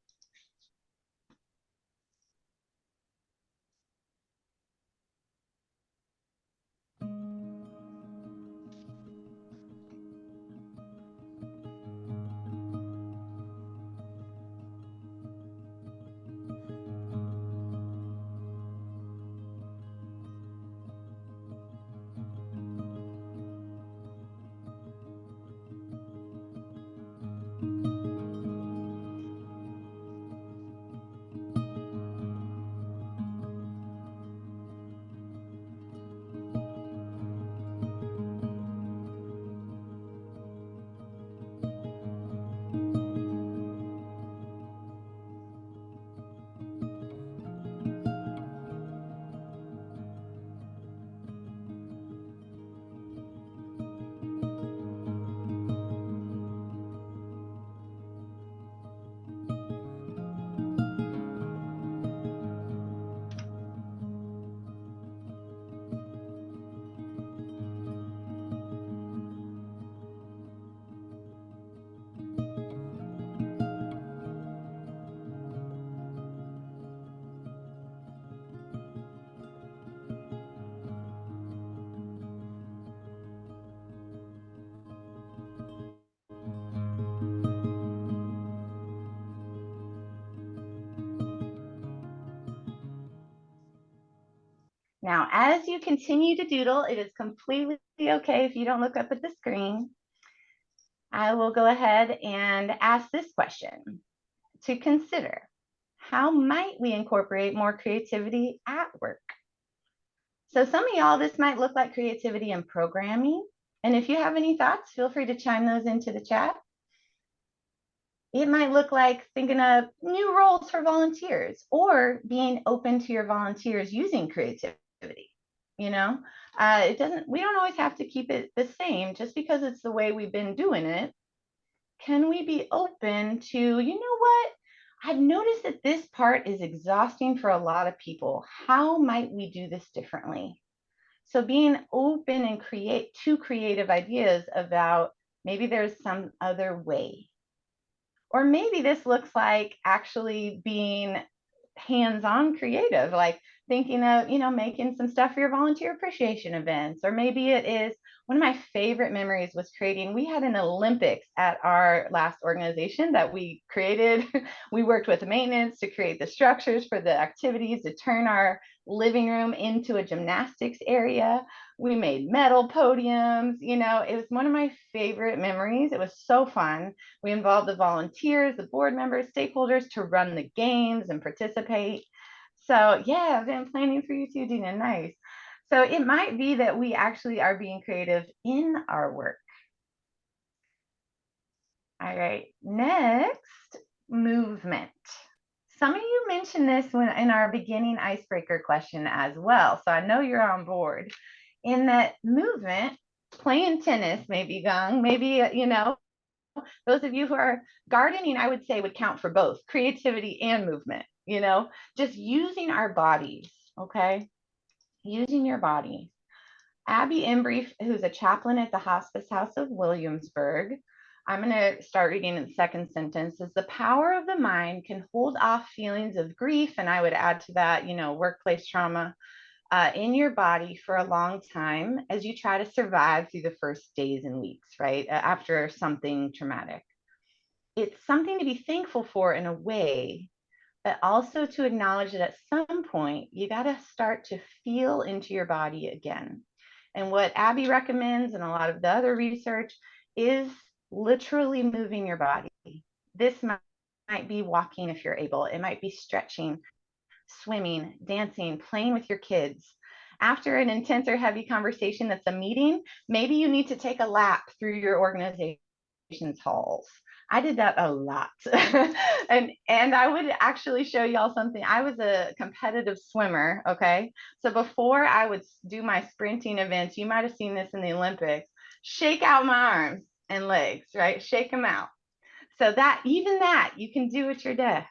Speaker 2: Now, as you continue to doodle, it is completely okay if you don't look up at the screen. I will go ahead and ask this question to consider. How might we incorporate more creativity at work? So some of y'all, this might look like creativity and programming. And if you have any thoughts, feel free to chime those into the chat. It might look like thinking of new roles for volunteers or being open to your volunteers using creativity. You know, we don't always have to keep it the same just because it's the way we've been doing it. Can we be open to, you know what? I've noticed that this part is exhausting for a lot of people. How might we do this differently? So being open and create two creative ideas about maybe there's some other way. Or maybe this looks like actually being hands-on creative, like thinking of, you know, making some stuff for your volunteer appreciation events. Or maybe it is, one of my favorite memories was creating, we had an Olympics at our last organization that we created. We worked with maintenance to create the structures for the activities, to turn our living room into a gymnastics area. We made metal podiums. You know, it was one of my favorite memories. It was so fun. We involved the volunteers, the board members, stakeholders to run the games and participate. So yeah, I've been planning for you too, Dina. Nice. So it might be that we actually are being creative in our work. All right, next, movement. Some of you mentioned this when in our beginning icebreaker question as well. So I know you're on board. In that movement, playing tennis, maybe Gang, maybe, you know, those of you who are gardening, I would say would count for both creativity and movement, you know, just using our bodies, okay? Using your body. Abby Embry, who's a chaplain at the Hospice House of Williamsburg, I'm going to start reading in the second sentence, is the power of the mind can hold off feelings of grief, and I would add to that, you know, workplace trauma, in your body for a long time as you try to survive through the first days and weeks, right? After something traumatic. It's something to be thankful for in a way, but also to acknowledge that at some point you got to start to feel into your body again. And what Abby recommends and a lot of the other research is literally moving your body. This might be walking if you're able, it might be stretching, swimming, dancing, playing with your kids. After an intense or heavy conversation that's a meeting, maybe you need to take a lap through your organization's halls. I did that a lot. and I would actually show y'all something. I was a competitive swimmer, okay? So before I would do my sprinting events, you might have seen this in the Olympics, shake out my arms and legs, right? Shake them out. So that, even that, you can do at your desk.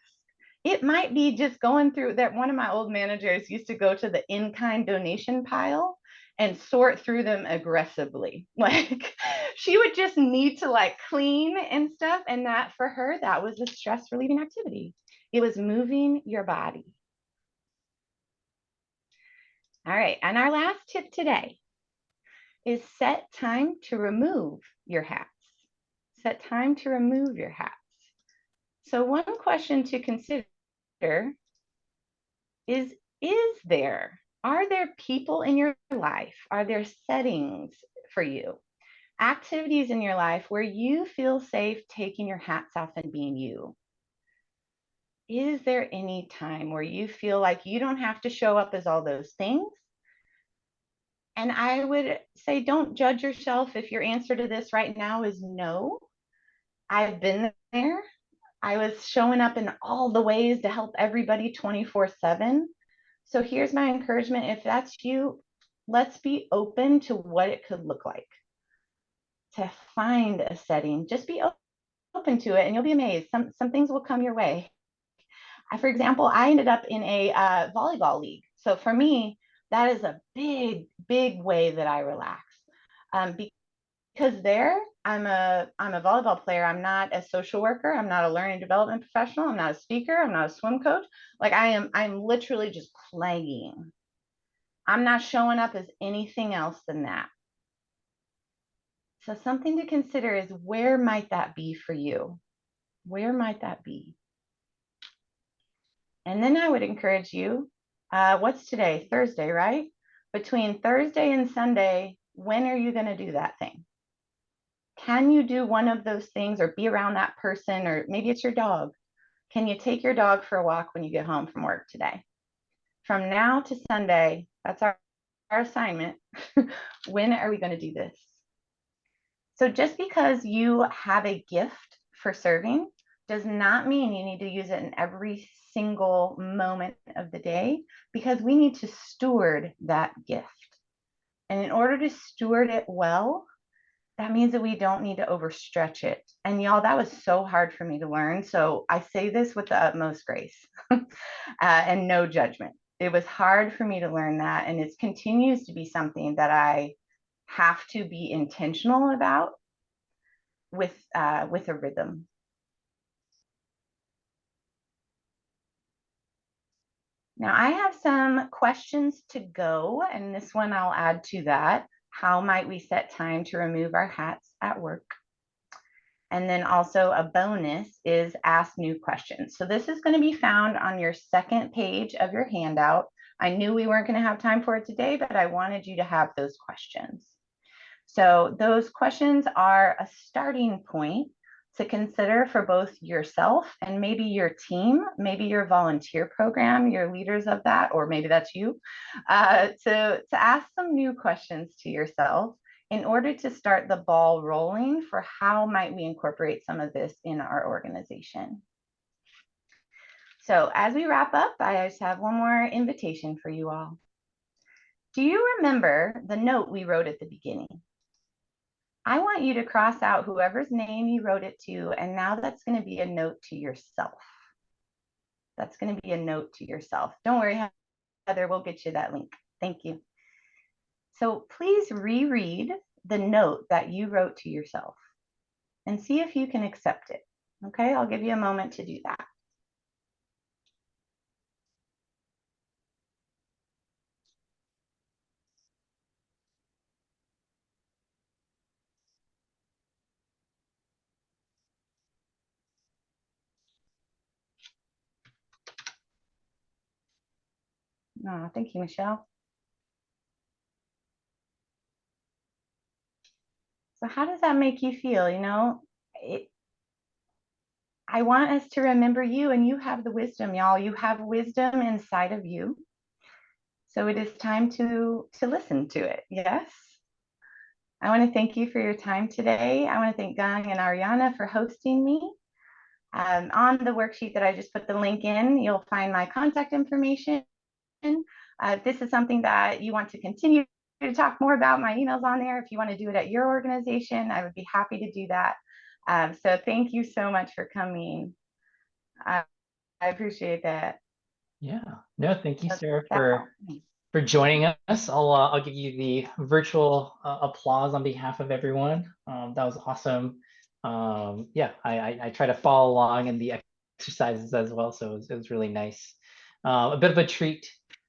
Speaker 2: It might be just going through that. One of my old managers used to go to the in-kind donation pile and sort through them aggressively. Like she would just need to like clean and stuff. And that for her, that was a stress relieving activity. It was moving your body. All right. And our last tip today is set time to remove your hats. Set time to remove your hats. So one question to consider is are there people in your life? Are there settings for you? Activities in your life where you feel safe taking your hats off and being you? Is there any time where you feel like you don't have to show up as all those things? And I would say, don't judge yourself if your answer to this right now is no. I've been there. I was showing up in all the ways to help everybody 24/7. So here's my encouragement. If that's you, let's be open to what it could look like. To find a setting, just be open to it and you'll be amazed. Some things will come your way. For example, I ended up in a volleyball league. So for me, that is a big way that I relax. Because there, I'm a volleyball player. I'm not a social worker. I'm not a learning development professional. I'm not a speaker. I'm not a swim coach. Like I'm literally just playing. I'm not showing up as anything else than that. So something to consider is, where might that be for you? Where might that be? And then I would encourage you, what's today? Thursday, right? Between Thursday and Sunday, when are you going to do that thing? Can you do one of those things or be around that person? Or maybe it's your dog. Can you take your dog for a walk when you get home from work today? From now to Sunday, that's our assignment. When are we going to do this? So just because you have a gift for serving does not mean you need to use it in every single moment of the day, because we need to steward that gift. And in order to steward it well, that means that we don't need to overstretch it. And y'all, that was so hard for me to learn. So I say this with the utmost grace and no judgment. It was hard for me to learn that. And it continues to be something that I have to be intentional about with a rhythm. Now I have some questions to go, and this one I'll add to that. How might we set time to remove our hats at work? And then also a bonus is ask new questions. So this is going to be found on your second page of your handout. I knew we weren't going to have time for it today, but I wanted you to have those questions. So those questions are a starting point to consider for both yourself and maybe your team, maybe your volunteer program, your leaders of that, or maybe that's you, to ask some new questions to yourself in order to start the ball rolling for how might we incorporate some of this in our organization. So as we wrap up, I just have one more invitation for you all. Do you remember the note we wrote at the beginning? I want you to cross out whoever's name you wrote it to, and now that's going to be a note to yourself. That's going to be a note to yourself. Don't worry, Heather, we'll get you that link. Thank you. So please reread the note that you wrote to yourself and see if you can accept it. Okay, I'll give you a moment to do that. Oh, thank you, Michelle. So how does that make you feel? You know, I want us to remember you, and you have the wisdom, y'all. You have wisdom inside of you. So it is time to listen to it. Yes. I want to thank you for your time today. I want to thank Gang and Ariana for hosting me. On the worksheet that I just put the link in, you'll find my contact information. If this is something that you want to continue to talk more about, my email's on there. If you want to do it at your organization, I would be happy to do that. So thank you so much for coming. I appreciate that.
Speaker 1: Yeah, no, thank you, Sarah, for joining us. I'll give you the virtual applause on behalf of everyone. That was awesome. Yeah, I try to follow along in the exercises as well, so it was really nice. A bit of a treat.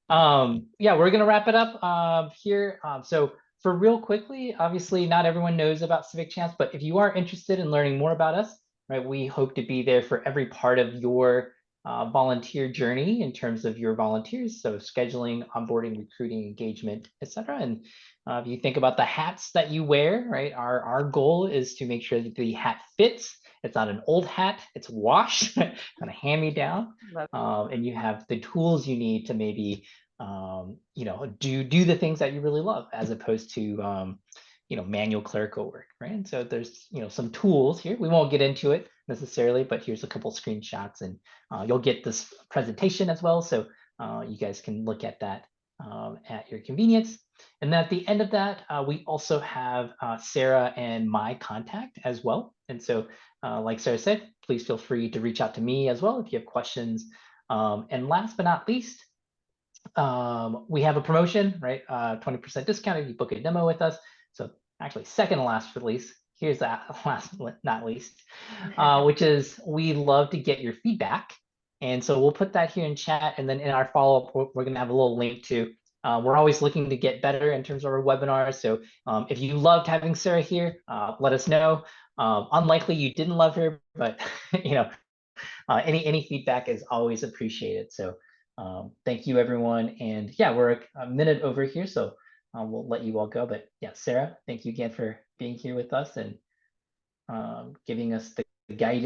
Speaker 1: Yeah, we're gonna wrap it up here. So for real quickly, obviously not everyone knows about Civic Champs, but if you are interested in learning more about us, right, we hope to be there for every part of your volunteer journey in terms of your volunteers, so scheduling, onboarding, recruiting, engagement, etc. And if you think about the hats that you wear, right, our goal is to make sure that the hat fits. It's not an old hat, it's washed, kind of hand-me-down, and you have the tools you need to maybe you know, do the things that you really love, as opposed to you know, manual clerical work, right? And so there's, you know, some tools here. We won't get into it necessarily, but here's a couple screenshots, and you'll get this presentation as well, so you guys can look at that at your convenience. And then at the end of that, we also have Sarah and my contact as well. And so like Sarah said, please feel free to reach out to me as well if you have questions. And last but not least, we have a promotion, right? 20% discount if you book a demo with us. So actually second to last for least, here's that last not least, which is we love to get your feedback. And so we'll put that here in chat, and then in our follow-up, we're gonna have a little link to, we're always looking to get better in terms of our webinars. So if you loved having Sarah here, let us know. Unlikely you didn't love her, but you know, any feedback is always appreciated. So thank you, everyone. And yeah, we're a minute over here, so we'll let you all go. But yeah, Sarah, thank you again for being here with us and giving us the guidance